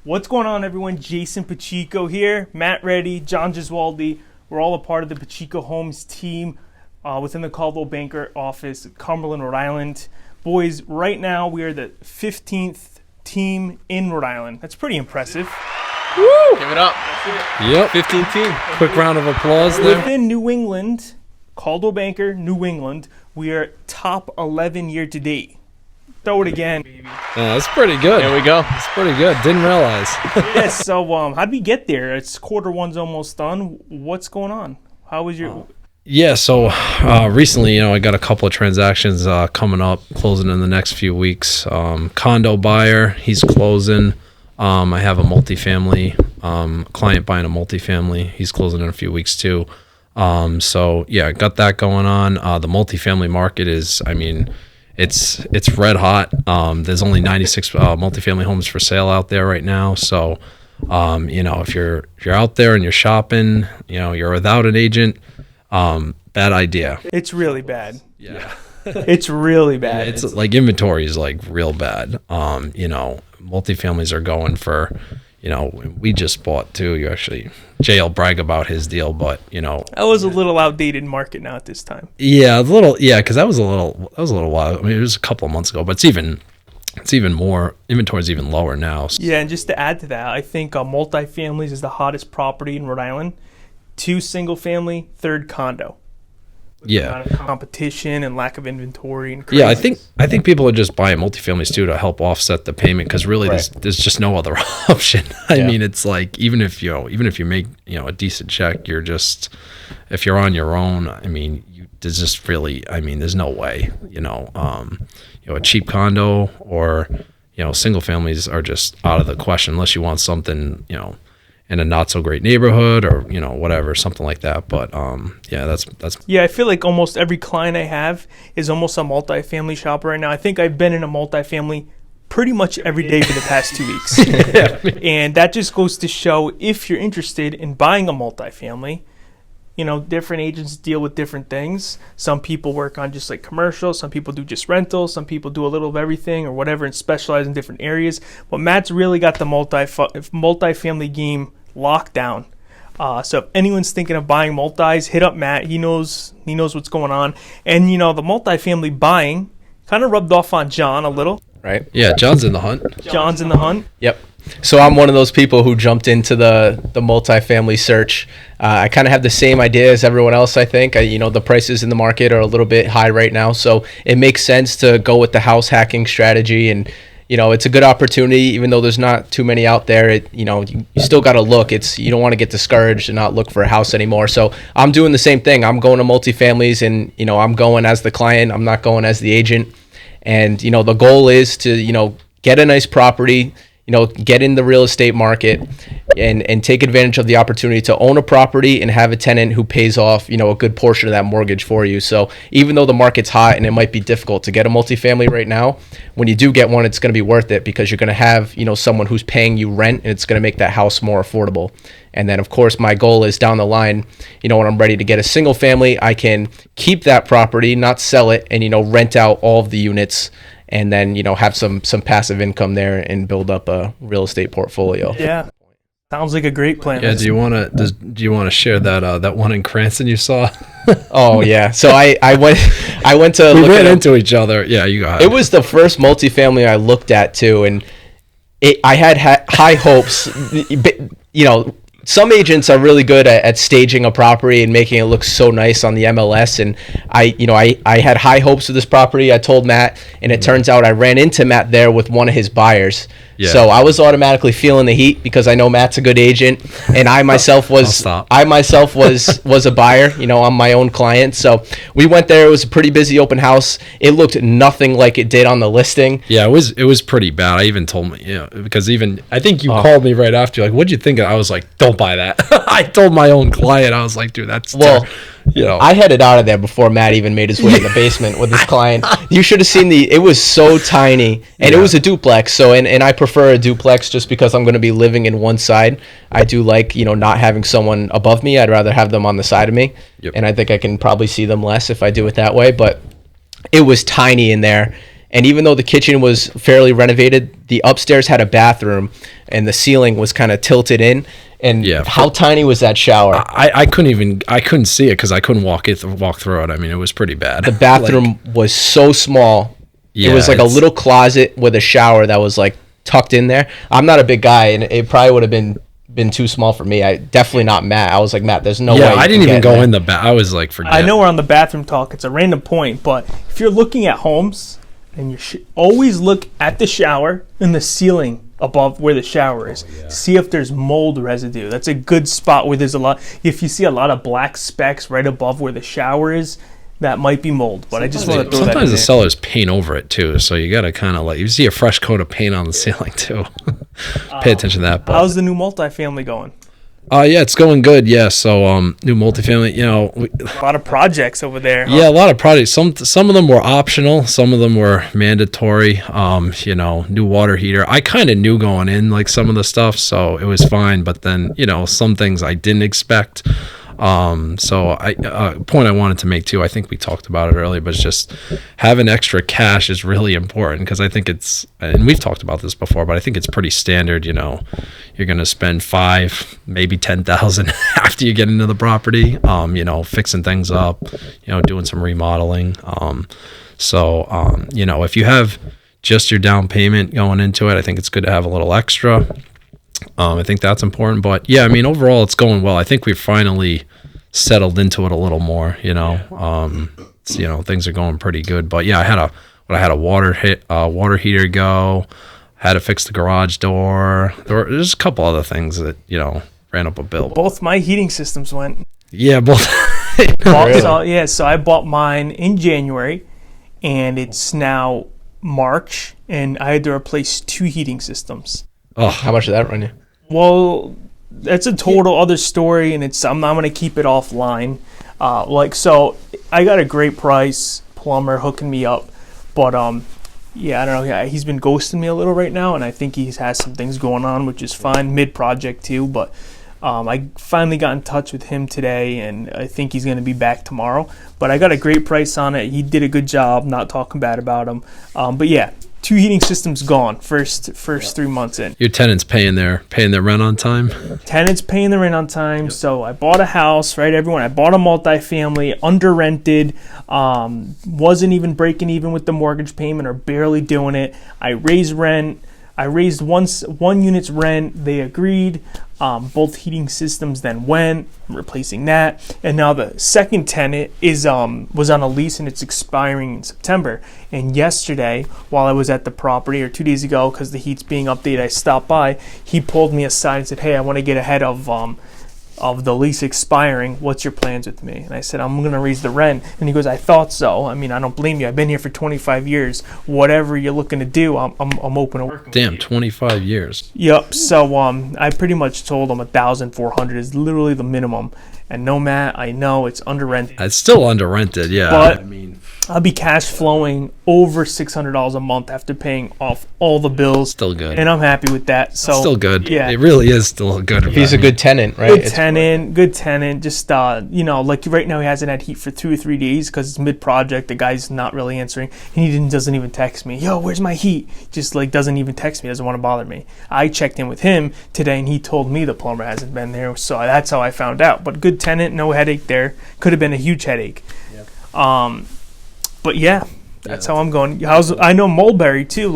What's going on, everyone? Jason Pacheco here. Matt Reddy, John Giswaldi. We're all a part of the Pacheco Homes team within the Coldwell Banker office, Cumberland, Rhode Island. Boys, right now we are the 15th team in Rhode Island. That's pretty impressive. Woo! Give it up. Yep. 15th team. Quick round of applause there. Within New England, Coldwell Banker, New England, we are top 11 year to date. Throw it again, baby. Yeah, that's pretty good. There we go. That's pretty good. Didn't realize. Yes, so how'd we get there? It's quarter one's almost done. What's going on? How was your... Yeah, so recently, I got a couple of transactions coming up, closing in the next few weeks. Condo buyer, he's closing. I have a multifamily client buying a multifamily. He's closing in a few weeks too. So yeah, got that going on. The multifamily market is, it's red hot. There's only 96 multifamily homes for sale out there right now. So, if you're out there and you're shopping, you're without an agent, bad idea. It's really bad. Yeah. It's really bad. It's like inventory is like real bad. Multifamilies are going for, we just bought too. Jay will brag about his deal, but that was a little outdated market now at this time. Yeah, because that was a little while. It was a couple of months ago, but it's even more. Inventory is even lower now. Yeah, and just to add to that, I think multifamilies is the hottest property in Rhode Island. 2 single family, 3rd condo. Yeah, amount of competition and lack of inventory and yeah, I think people are just buying multifamilies too to help offset the payment, because really there's just no other option. I mean, it's like even if you make a decent check, if you're on your own, there's just really, there's no way, a cheap condo or single families are just out of the question unless you want something in a not so great neighborhood or whatever, something like that. But that's I feel like almost every client I have is almost a multifamily shopper right now. I think I've been in a multifamily pretty much every day for the past 2 weeks. And that just goes to show, if you're interested in buying a multifamily, different agents deal with different things. Some people work on just like commercial, some people do just rentals, some people do a little of everything or whatever and specialize in different areas. But Matt's really got the multifamily game locked down. So if anyone's thinking of buying multis, hit up Matt. He knows what's going on. And the multifamily buying kind of rubbed off on John a little. Right. Yeah, John's in the hunt. John's in the hunt. Yep. So I'm one of those people who jumped into the multifamily search. I kind of have the same idea as everyone else, I think. The prices in the market are a little bit high right now, so it makes sense to go with the house hacking strategy. And it's a good opportunity, even though there's not too many out there. You still got to look. You don't want to get discouraged and not look for a house anymore. So I'm doing the same thing. I'm going to multifamilies, and I'm going as the client. I'm not going as the agent. And the goal is to get a nice property, get in the real estate market and take advantage of the opportunity to own a property and have a tenant who pays off, a good portion of that mortgage for you. So even though the market's hot and it might be difficult to get a multifamily right now, when you do get one, it's going to be worth it, because you're going to have, someone who's paying you rent, and it's going to make that house more affordable. And then, of course, my goal is down the line, when I'm ready to get a single family, I can keep that property, not sell it, and, rent out all of the units, and then, have some passive income there and build up a real estate portfolio. Yeah. Sounds like a great plan. Yeah, do you want to share that one in Cranston you saw? Oh yeah. So I went to we look ran at into each other. Yeah, you got it. It was the first multifamily I looked at too, and I had high hopes. Some agents are really good at staging a property and making it look so nice on the MLS. And I had high hopes of this property. I told Matt, and it turns out I ran into Matt there with one of his buyers. Yeah. So I was automatically feeling the heat because I know Matt's a good agent, and I myself was a buyer. I'm my own client. So we went there. It was a pretty busy open house. It looked nothing like it did on the listing. Yeah, it was pretty bad. I even told me, because I think you called me right after. Like, what'd you think? I was like, don't buy that. I told my own client. I was like, dude, that's I headed out of there before Matt even made his way in the basement with his client. You should have seen it was so tiny, and it was a duplex. So, and I prefer a duplex just because I'm going to be living in one side. I do like, not having someone above me. I'd rather have them on the side of me. Yep. And I think I can probably see them less if I do it that way. But it was tiny in there. And even though the kitchen was fairly renovated, the upstairs had a bathroom and the ceiling was kind of tilted in. And how tiny was that shower? I couldn't see it because I couldn't walk through it. I mean, it was pretty bad. The bathroom was so small. It was like a little closet with a shower that was like tucked in there. I'm not a big guy, and it probably would have been too small for me. I definitely not Matt. I was like, Matt, there's no way. Yeah, I didn't even go in the bath. I was like, forget. I know we're on the bathroom talk. It's a random point, but if you're looking at homes, and you should always look at the shower and the ceiling above where the shower is. See if there's mold residue. That's a good spot where there's a lot. If you see a lot of black specks right above where the shower is, that might be mold. But I just want to throw that in there. Sometimes the sellers paint over it too, so you got to kind of like, you see a fresh coat of paint on the ceiling too. Pay attention to that. But how's the new multifamily going? Yeah, it's going good. Yeah, so new multifamily, a lot of projects over there. Yeah, a lot of projects. Some of them were optional, some of them were mandatory. New water heater. I kind of knew going in like some of the stuff, so it was fine. But then some things I didn't expect. So point I wanted to make too, I think we talked about it earlier, but it's just having extra cash is really important because I think and we've talked about this before, but I think it's pretty standard. You're going to spend $5,000, maybe $10,000 after you get into the property, fixing things up, doing some remodeling. If you have just your down payment going into it, I think it's good to have a little extra. I think that's important, but yeah, I mean, overall it's going well. I think we've finally settled into it a little more, things are going pretty good, but yeah, I had a water heater go, had to fix the garage door. There's a couple other things that, ran up a bill. Both my heating systems went. Yeah, both. So I bought mine in January and it's now March and I had to replace 2 heating systems. Oh, how much did that run you? Well, that's a total other story, and I'm going to keep it offline. So I got a great price, plumber hooking me up, but I don't know. Yeah, he's been ghosting me a little right now, and I think he has some things going on, which is fine, mid-project too. But I finally got in touch with him today, and I think he's going to be back tomorrow. But I got a great price on it. He did a good job, not talking bad about him. But yeah. 2 heating systems gone first 3 months in. Your tenants paying their rent on time? Tenants paying the rent on time. Yep. So I bought a house, right, everyone? I bought a multifamily, under rented, wasn't even breaking even with the mortgage payment or barely doing it. I raised rent. I raised one unit's rent. They agreed. Both heating systems then went. I'm replacing that. And now the second tenant was on a lease and it's expiring in September. And yesterday, while I was at the property, or 2 days ago, because the heat's being updated, I stopped by. He pulled me aside and said, "Hey, I want to get ahead of the lease expiring. What's your plans with me?" And I said, "I'm going to raise the rent." And he goes, "I thought so. I mean, I don't blame you. I've been here for 25 years. Whatever you're looking to do, I'm open to working." Damn, 25 years. Yep. So I pretty much told him 1,400 is literally the minimum. And no, Matt, I know it's under rented. It's still under rented, yeah. But I mean, I'll be cash flowing over $600 a month after paying off all the bills. Still good. And I'm happy with that. So still good. Yeah. It really is still good. He's a good tenant, right? Good tenant. Just, like right now he hasn't had heat for 2 or 3 days because it's mid-project. The guy's not really answering. And he doesn't even text me. "Yo, where's my heat?" Just doesn't even text me. Doesn't want to bother me. I checked in with him today and he told me the plumber hasn't been there. So that's how I found out. But good tenant, no headache there. Could have been a huge headache. Yep. But yeah, that's how I'm going. I know Mulberry too.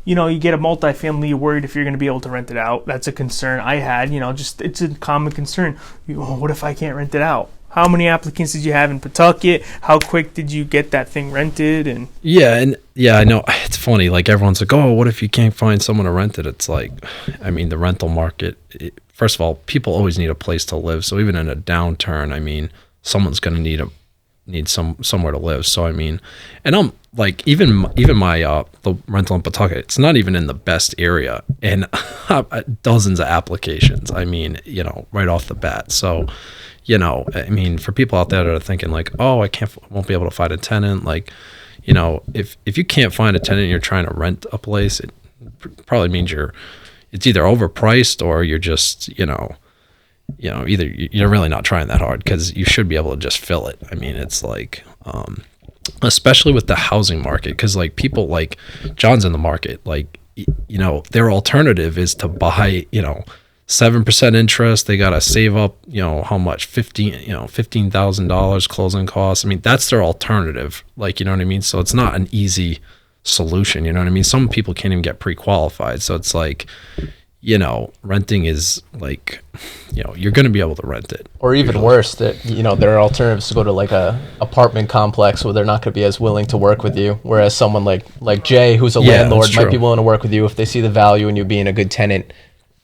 You get a multifamily, you're worried if you're going to be able to rent it out. That's a concern I had. It's a common concern. What if I can't rent it out? How many applicants did you have in Pawtucket? How quick did you get that thing rented? And I know it's funny. Like everyone's like, "Oh, what if you can't find someone to rent it?" It's like, I mean, the rental market. First of all, people always need a place to live. So even in a downturn, I mean, someone's going to need somewhere to live. So I mean, and I'm like, even my the rental in Pawtucket, it's not even in the best area, and dozens of applications. I mean, right off the bat. So, I mean, for people out there that are thinking like, "Oh, won't be able to find a tenant," like, if you can't find a tenant and you're trying to rent a place, it probably means it's either overpriced or you're just either you're really not trying that hard, because you should be able to just fill it. I mean, it's like especially with the housing market, because like people like John's in the market, like, you know, their alternative is to buy, you know, 7% interest. They got to save up, you know, how much, $15,000 closing costs. I mean, that's their alternative. Like, you know what I mean? So it's not an easy solution. You know what I mean? Some people can't even get pre-qualified. So it's like, you know, renting is like, you know, you're going to be able to rent it. Or even worse, that, you know, there are alternatives to go to like a apartment complex where they're not going to be as willing to work with you. Whereas someone like Jay, who's a landlord, might be willing to work with you if they see the value in you being a good tenant.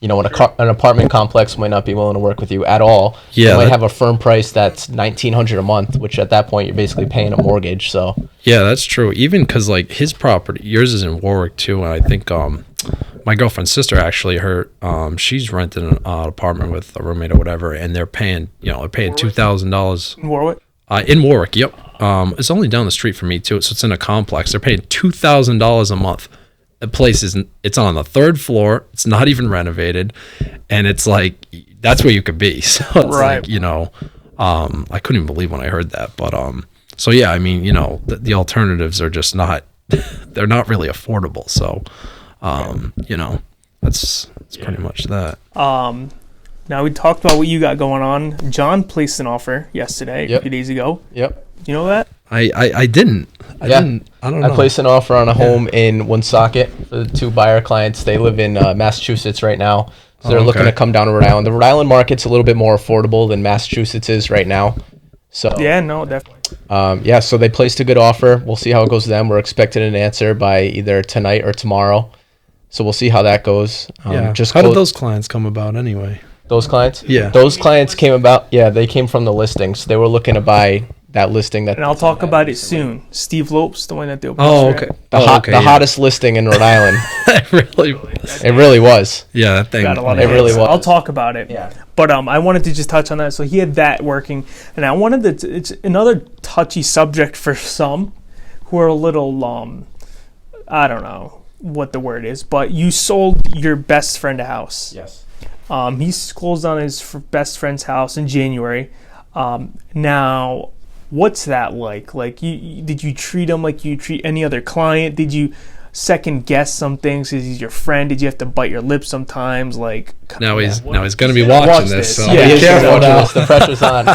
You know, an apartment complex might not be willing to work with you at all. Yeah, they might have a firm price that's $1,900 a month, which at that point you're basically paying a mortgage. So yeah, that's true. Even because like his property, yours is in Warwick too, and I think my girlfriend's sister actually, she's renting an apartment with a roommate or whatever, and they're paying $2,000 In Warwick? In Warwick. Yep, it's only down the street from me too, so it's in a complex. They're paying $2,000 a month. The place it's on the 3rd floor. It's not even renovated, and it's like that's where you could be. So it's like, you know, I couldn't even believe when I heard that. But so yeah, I mean, you know, the alternatives are just not, they're not really affordable. So you know, that's pretty much that. Now we talked about what you got going on. John placed an offer yesterday, a few days ago. Yep. Do you know that? I didn't. I don't know. I placed an offer on a home in Woonsocket for the 2 buyer clients. They live in Massachusetts right now. So they're looking to come down to Rhode Island. The Rhode Island market's a little bit more affordable than Massachusetts is right now. So yeah, no, definitely. So they placed a good offer. We'll see how it goes to them. We're expecting an answer by either tonight or tomorrow. So we'll see how that goes. How did those clients come about anyway? Those clients? Yeah. Those clients came about, they came from the listings. They were looking to buy that listing. And I'll talk about it soon. Steve Lopes, the one that they opened. Oh, okay. The hottest listing in Rhode Island. It really was. Yeah, that thing. It really was. I'll talk about it. Yeah. But I wanted to just touch on that. So he had that working. And I wanted to, it's another touchy subject for some who are a little, I don't know what the word is, but you sold your best friend a house. Yes. He closed on his best friend's house in January. Now, what's that like? Like, did you treat him like you treat any other client? Did you second guess some things because he's your friend? Did you have to bite your lips sometimes? Like, now he's going to be watching this. So yeah, the pressure's on.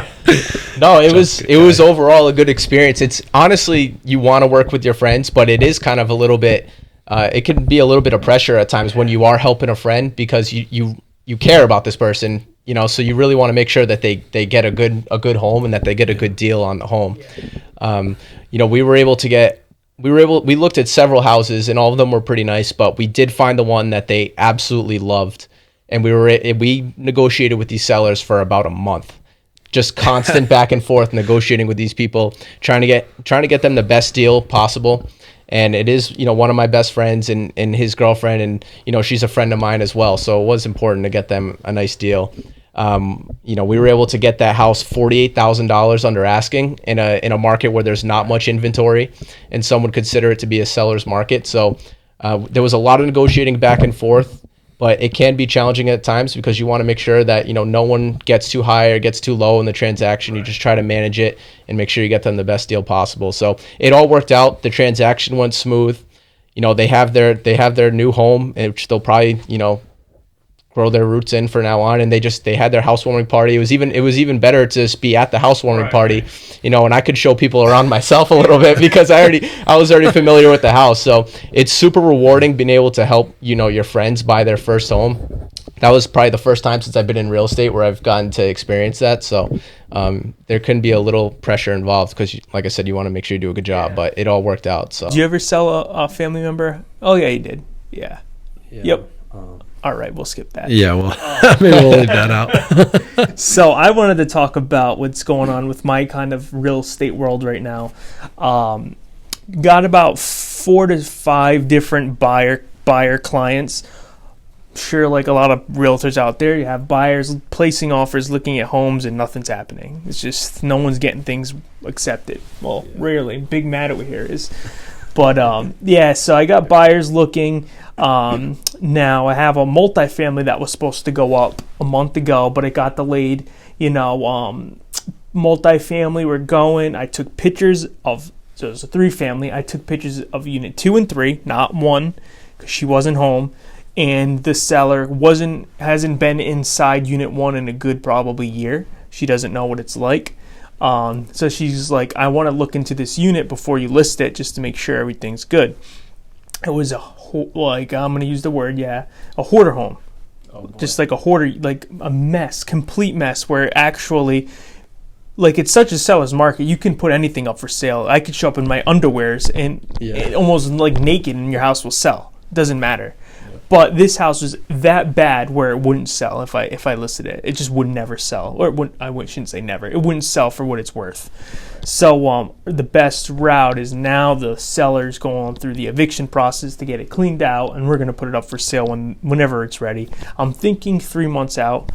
No, it was overall a good experience. It's honestly, you want to work with your friends, but it is kind of a little bit. It can be a little bit of pressure at times when you are helping a friend because you care about this person, so you really want to make sure that they get a good home and that they get a good deal on the home. We looked at several houses and all of them were pretty nice, but we did find the one that they absolutely loved. And we negotiated with these sellers for about a month, just constant back and forth negotiating with these people, trying to get them the best deal possible. And it is, one of my best friends and his girlfriend, and, she's a friend of mine as well. So it was important to get them a nice deal. We were able to get that house $48,000 under asking in a market where there's not much inventory, and some would consider it to be a seller's market. So there was a lot of negotiating back and forth, but it can be challenging at times because you want to make sure that, no one gets too high or gets too low in the transaction. You just try to manage it and make sure you get them the best deal possible. So it all worked out. The transaction went smooth. They have their new home, which they'll probably, grow their roots in for now on. And they had their housewarming party. It was even better to just be at the housewarming party, and I could show people around myself a little bit because I was already familiar with the house. So it's super rewarding being able to help, your friends buy their first home. That was probably the first time since I've been in real estate where I've gotten to experience that. So there can be a little pressure involved because, like I said, you want to make sure you do a good job, but it all worked out. So did you ever sell a family member? Oh yeah, you did. Yeah. Yep. All right, we'll skip that. Yeah, well, maybe we'll leave that out. So I wanted to talk about what's going on with my kind of real estate world right now. Got about 4 to 5 different buyer clients. Sure, like a lot of realtors out there, you have buyers placing offers, looking at homes, and nothing's happening. It's just no one's getting things accepted. Well, rarely. Big mad over here is. But so I got buyers looking. Now I have a multifamily that was supposed to go up a month ago, but it got delayed. Multifamily, we're going. I took pictures of So it was a 3-family. I took pictures of unit 2 and 3, not 1, because she wasn't home. And the seller hasn't been inside unit 1 in a good probably year. She doesn't know what it's like. So she's like, I want to look into this unit before you list it just to make sure everything's good. It was I'm going to use the word, a hoarder home. Oh, just like a hoarder, like a mess, complete mess, where actually, like, it's such a seller's market. You can put anything up for sale. I could show up in my underwears and almost like naked, and your house will sell. Doesn't matter. Yeah. But this house was that bad where it wouldn't sell if I listed it. It just would never sell. Or shouldn't say never. It wouldn't sell for what it's worth. So the best route is now the seller's going through the eviction process to get it cleaned out, and we're going to put it up for sale whenever it's ready. I'm thinking 3 months out.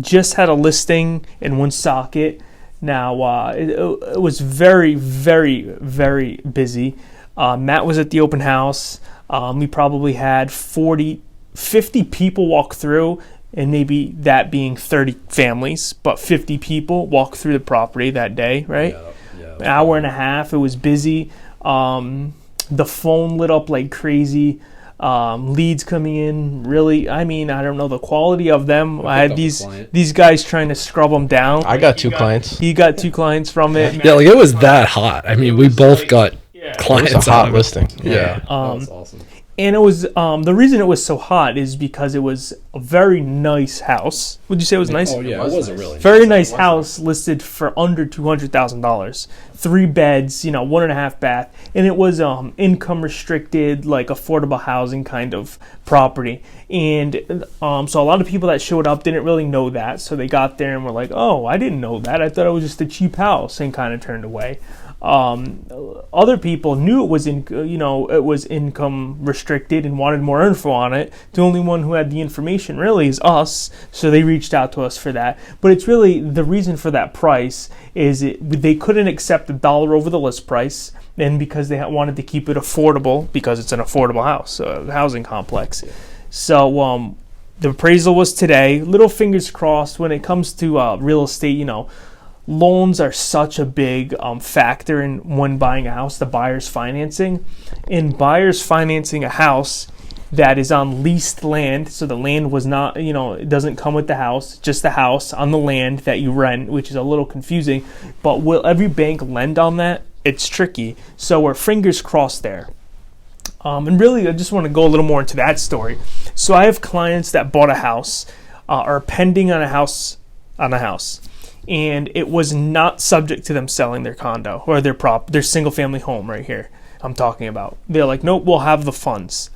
Just had a listing in Woonsocket. Now, it was very, very, very busy. Matt was at the open house. We probably had 50 people walk through, and maybe that being 30 families, but 50 people walk through the property that day, right? Yeah, an hour and a half. It was busy. The phone lit up like crazy. Leads coming in, really, I don't know the quality of them. I had these guys trying to scrub them down. I got 2 clients. He got 2 clients from it. Yeah, like it was that hot. I mean, we both got clients. It was a hot listing. Yeah. That was awesome. And it was the reason it was so hot is because it was a very nice house. Would you say it was nice? Oh yeah, it was a really very nice house listed for under $200,000. 3 beds, 1.5 bath, and it was income restricted, like affordable housing kind of property. And so a lot of people that showed up didn't really know that, so they got there and were like, "Oh, I didn't know that. I thought it was just a cheap house," and kind of turned away. Other people knew it was it was income restricted and wanted more info on it. The only one who had the information really is us, so they reached out to us for that. But it's really the reason for that price is they couldn't accept $1 over the list price, and because they wanted to keep it affordable because it's an affordable house, a housing complex. So the appraisal was today. Little fingers crossed when it comes to real estate. Loans are such a big factor in when buying a house, the buyer's financing. And buyer's financing a house that is on leased land, so the land was not, it doesn't come with the house, just the house on the land that you rent, which is a little confusing. But will every bank lend on that? It's tricky. So we're fingers crossed there. And really, I just want to go a little more into that story. So I have clients that bought a house, are pending on a house, and it was not subject to them selling their condo or their single family home right here I'm talking about. They're like, nope, we'll have the funds.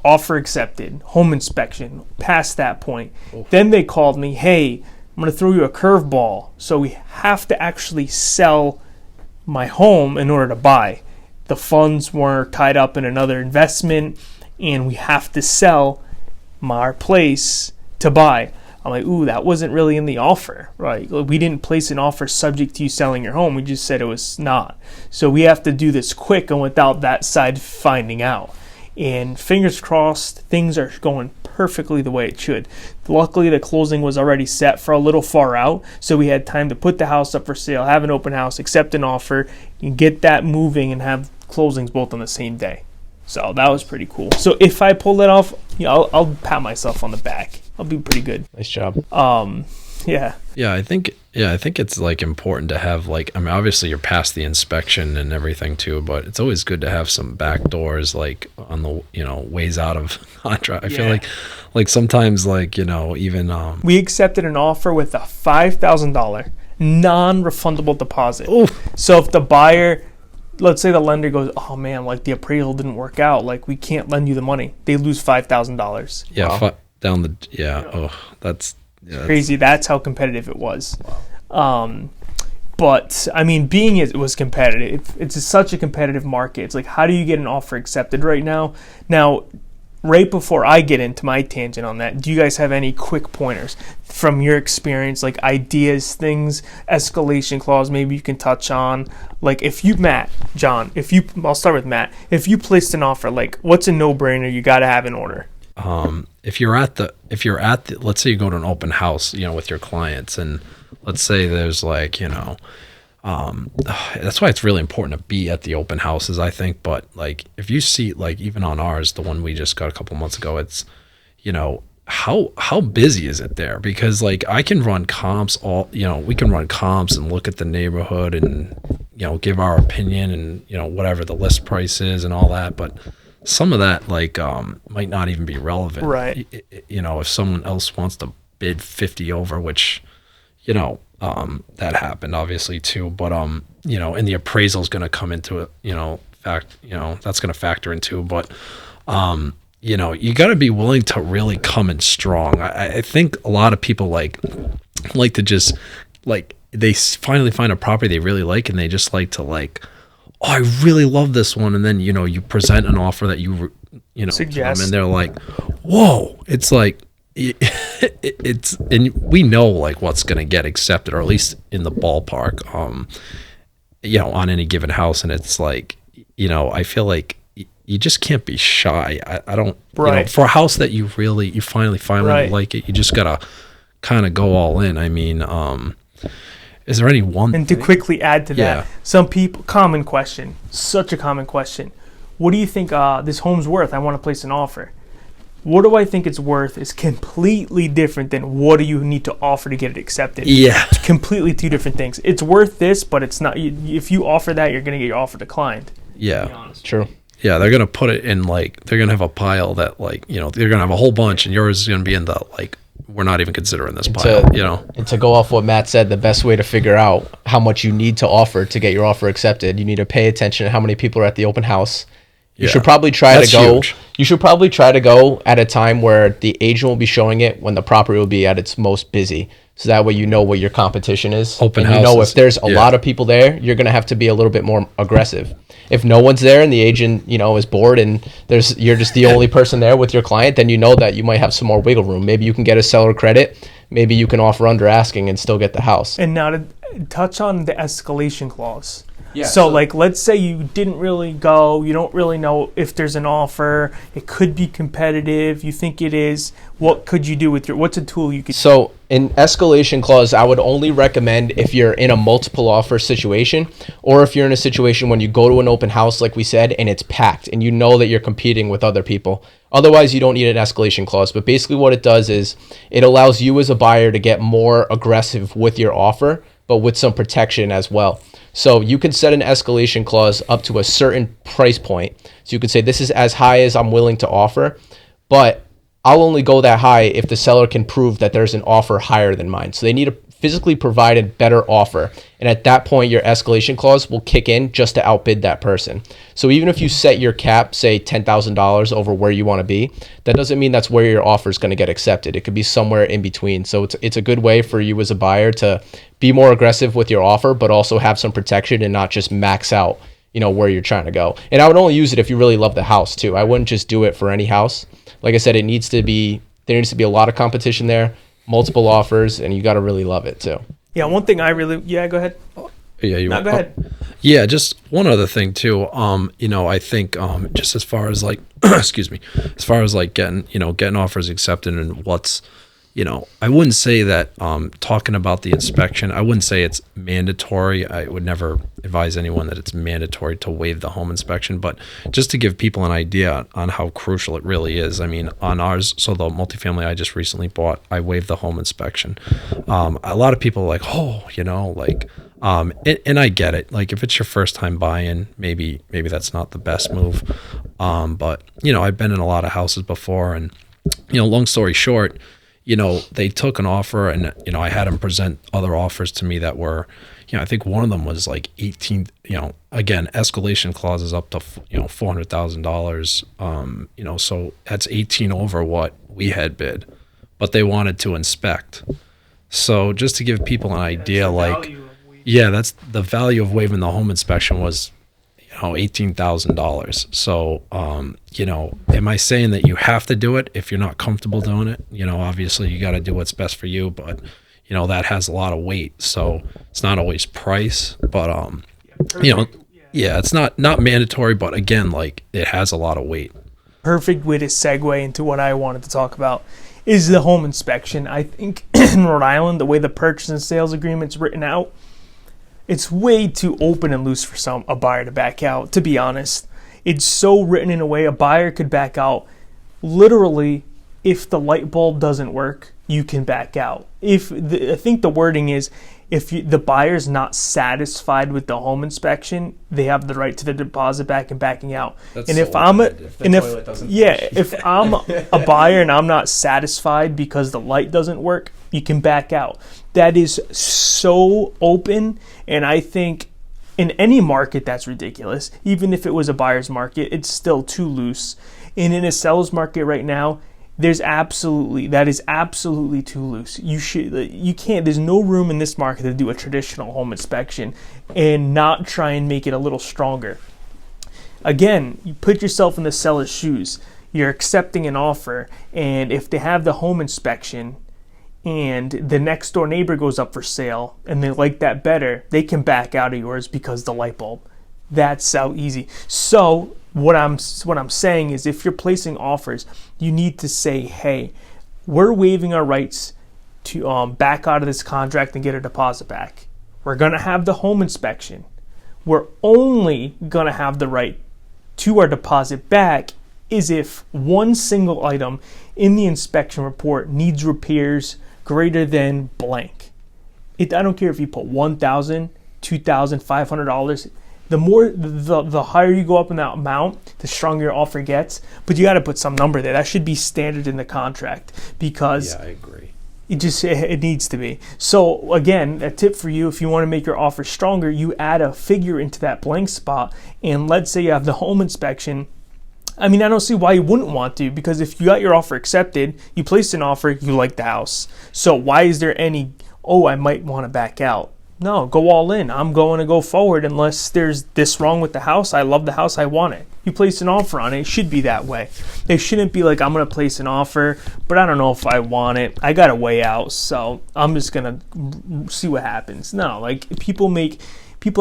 Offer accepted, home inspection, past that point. Oh. Then they called me, hey, I'm going to throw you a curveball. So we have to actually sell my home in order to buy. The funds were tied up in another investment, and we have to sell our place to buy. I'm like, ooh, that wasn't really in the offer, right? We didn't place an offer subject to you selling your home. We just said it was not. So we have to do this quick and without that side finding out. And fingers crossed, things are going perfectly the way it should. Luckily, the closing was already set for a little far out, so we had time to put the house up for sale, have an open house, accept an offer, and get that moving and have closings both on the same day. So that was pretty cool. So if I pull that off, I'll pat myself on the back. I'll be pretty good. Nice job. Yeah. Yeah, I think it's like important to have obviously you're past the inspection and everything too, but it's always good to have some back doors on the ways out of contract. I feel like sometimes even we accepted an offer with a $5,000 non-refundable deposit. Ooh. So if the buyer, let's say the lender goes, oh man, the appraisal didn't work out, we can't lend you the money, they lose $5,000. Yeah. Wow. That's crazy. That's how competitive it was. Wow. But being it was competitive, it's such a competitive market. It's how do you get an offer accepted right now? Now, right before I get into my tangent on that, do you guys have any quick pointers from your experience, ideas, things, escalation clause maybe you can touch on? I'll start with Matt. If you placed an offer, what's a no-brainer you got to have in order? If you're at the, let's say you go to an open house, with your clients, and let's say there's that's why it's really important to be at the open houses, I think. But like, if you see, like, even on ours, the one we just got a couple months ago, it's, you know, how busy is it there? Because like, I can run comps we can run comps and look at the neighborhood and, you know, give our opinion and, you know, whatever the list price is and all that. But some of that, like, might not even be relevant. Right. You know, if someone else wants to bid 50 over, which, you know, that happened obviously too, but, you know, and the appraisal is going to come into it, you know, that's going to factor into, but, you know, you got to be willing to really come in strong. I think a lot of people like to just, like, they finally find a property they really like and they just like to, like, oh, I really love this one. And then, you know, you present an offer that you suggest, and they're like, whoa, it's like, it's, and we know like what's going to get accepted, or at least in the ballpark, you know, on any given house. And it's like, you know, I feel like you just can't be shy. I don't, right. You know, for a house that you finally right. like it, you just got to kind of go all in. I mean, is there any one and thing? to quickly add to that, Yeah. some people, common question, such a common question, what do you think this home's worth? I want to place an offer. What do I think it's worth is completely different than what do you need to offer to get it accepted. Yeah. It's completely two different things. It's worth this, but it's not. If you offer that, you're going to get your offer declined. Yeah. True. Yeah, they're going to put it in, like, they're going to have a pile that, like, you know, they're going to have a whole bunch, and yours is going to be in the, like, we're not even considering this pile, you know? And to go off what Matt said, the best way to figure out how much you need to offer to get your offer accepted, you need to pay attention to how many people are at the open house. You should probably try to go. Huge. You should probably try to go at a time where the agent will be showing it when the property will be at its most busy. So that way you know what your competition is. Open and houses. You know if there's a lot of people there, you're going to have to be a little bit more aggressive. If no one's there and the agent, you know, is bored and you're just the only person there with your client, then you know that you might have some more wiggle room. Maybe you can get a seller credit. Maybe you can offer under asking and still get the house. And now to touch on the escalation clause. Yeah, so like, let's say you didn't really go, you don't really know if there's an offer, it could be competitive, you think it is, what could you do with what's a tool you could? So in escalation clause, I would only recommend if you're in a multiple offer situation, or if you're in a situation when you go to an open house, like we said, and it's packed and you know that you're competing with other people. Otherwise, you don't need an escalation clause. But basically what it does is it allows you as a buyer to get more aggressive with your offer, but with some protection as well. So you can set an escalation clause up to a certain price point. So you could say, this is as high as I'm willing to offer, but I'll only go that high if the seller can prove that there's an offer higher than mine. So they need to physically provide a better offer. And at that point, your escalation clause will kick in just to outbid that person. So even if you set your cap, say $10,000 over where you want to be, that doesn't mean that's where your offer is going to get accepted. It could be somewhere in between. So it's a good way for you as a buyer to be more aggressive with your offer, but also have some protection and not just max out, you know, where you're trying to go. And I would only use it if you really love the house too. I wouldn't just do it for any house. Like I said, there needs to be a lot of competition there, multiple offers, and you got to really love it too. Yeah, one thing go ahead. Yeah, go ahead. Yeah, just one other thing too. You know, I think just as far as like, excuse me, as far as like getting offers accepted and what's, you know, I wouldn't say that talking about the inspection, I wouldn't say it's mandatory. I would never advise anyone that it's mandatory to waive the home inspection, but just to give people an idea on how crucial it really is. I mean, on ours, so the multifamily I just recently bought, I waived the home inspection. A lot of people are like, oh, you know, like, and I get it. Like, if it's your first time buying, maybe that's not the best move. But, you know, I've been in a lot of houses before, and, you know, long story short, you know, they took an offer and, you know, I had them present other offers to me that were, you know, I think one of them was like 18, you know, again, escalation clauses up to, you know, $400,000. You know, so that's 18 over what we had bid, but they wanted to inspect. So just to give people an idea, like, yeah, that's the value of waiving the home inspection was, you know, $18,000. So, you know, am I saying that you have to do it if you're not comfortable doing it? You know, obviously you got to do what's best for you, but, you know, that has a lot of weight. So it's not always price, but, you know, yeah, it's not mandatory, but again, like, it has a lot of weight. Perfect way to segue into what I wanted to talk about is the home inspection. I think in Rhode Island, the way the purchase and sales agreement's written out, It's way too open and loose for a buyer to back out, to be honest. It's so written in a way a buyer could back out. Literally, if the light bulb doesn't work, you can back out. I think the wording is, if the buyer's not satisfied with the home inspection, they have the right to the deposit back and backing out. If I'm a buyer and I'm not satisfied because the light doesn't work, you can back out. That is so open, and I think in any market that's ridiculous. Even if it was a buyer's market, it's still too loose. And in a seller's market right now, that is absolutely too loose. You can't, there's no room in this market to do a traditional home inspection and not try and make it a little stronger. Again, you put yourself in the seller's shoes. You're accepting an offer, and if they have the home inspection and the next door neighbor goes up for sale and they like that better, they can back out of yours because the light bulb. That's how easy. So what I'm saying is, if you're placing offers, you need to say, hey, we're waiving our rights to back out of this contract and get a deposit back. We're going to have the home inspection. We're only going to have the right to our deposit back is if one single item in the inspection report needs repairs greater than blank. I don't care if you put $1,000, $2,000, $500. The higher you go up in that amount, the stronger your offer gets. But you got to put some number there. That should be standard in the contract, because I agree. It needs to be. So again, a tip for you, if you want to make your offer stronger, you add a figure into that blank spot. And let's say you have the home inspection. I mean, I don't see why you wouldn't want to, because if you got your offer accepted, you placed an offer, you like the house. So why is there any, I might want to back out? No, go all in. I'm going to go forward unless there's this wrong with the house. I love the house. I want it. You place an offer on it. It should be that way. It shouldn't be like, I'm going to place an offer, but I don't know if I want it. I got a way out, so I'm just going to see what happens. No, like people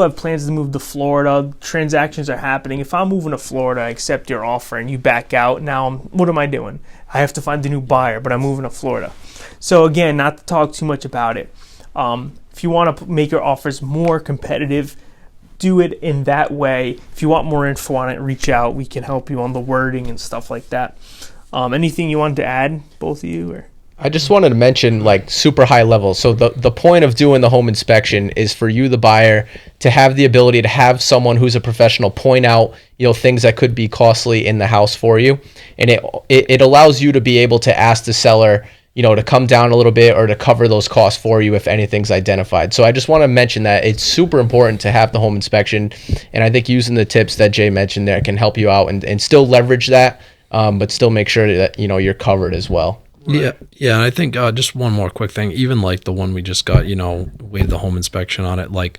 have plans to move to Florida. Transactions are happening. If I'm moving to Florida, I accept your offer and you back out. Now, what am I doing? I have to find a new buyer, but I'm moving to Florida. So again, not to talk too much about it. If you want to make your offers more competitive, do it in that way. If you want more info on it, reach out. We can help you on the wording and stuff like that. Anything you wanted to add, both of you? Or? I just wanted to mention, like, super high level. So the point of doing the home inspection is for you, the buyer, to have the ability to have someone who's a professional point out, things that could be costly in the house for you. And it allows you to be able to ask the seller, to come down a little bit or to cover those costs for you if anything's identified. So I just want to mention that it's super important to have the home inspection. And I think using the tips that Jay mentioned there can help you out and still leverage that, but still make sure that, you're covered as well. Right. Yeah. And I think just one more quick thing, even like the one we just got, waived the home inspection on it. Like,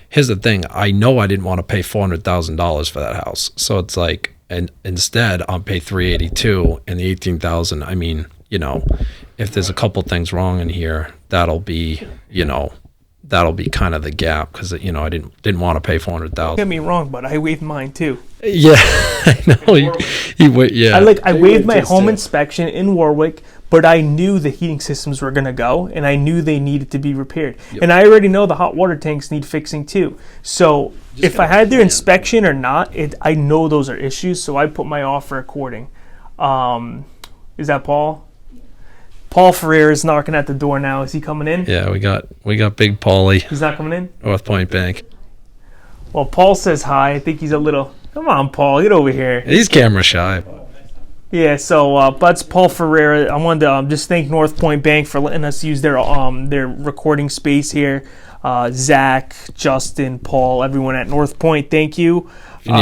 here's the thing. I know I didn't want to pay $400,000 for that house. So it's like, and instead I'll pay $382,000 and the $18,000. I mean, if there's a couple things wrong in here, that'll be kind of the gap, because I didn't want to pay $400,000. Don't get me wrong, but I waived mine too. Yeah, I know. I waived my home inspection in Warwick, but I knew the heating systems were gonna go, and I knew they needed to be repaired. Yep. And I already know the hot water tanks need fixing too. So if I had their inspection or not, I know those are issues. So I put my offer according. Is that Paul? Paul Ferrer is knocking at the door now. Is he coming in? Yeah, we got Big Paulie. He's not coming in? North Point Bank. Well, Paul says hi. I think he's a little... Come on, Paul. Get over here. He's camera shy. Yeah, so that's Paul Ferrer. I wanted to just thank North Point Bank for letting us use their recording space here. Zach, Justin, Paul, everyone at North Point, thank you. If you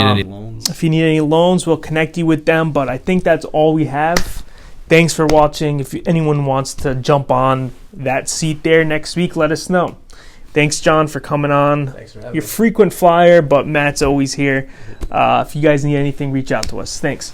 need any loans, we'll connect you with them. But I think that's all we have. Thanks for watching. If anyone wants to jump on that seat there next week, let us know. Thanks, John, for coming on. Thanks for having me. You're a frequent flyer, but Matt's always here. If you guys need anything, reach out to us. Thanks.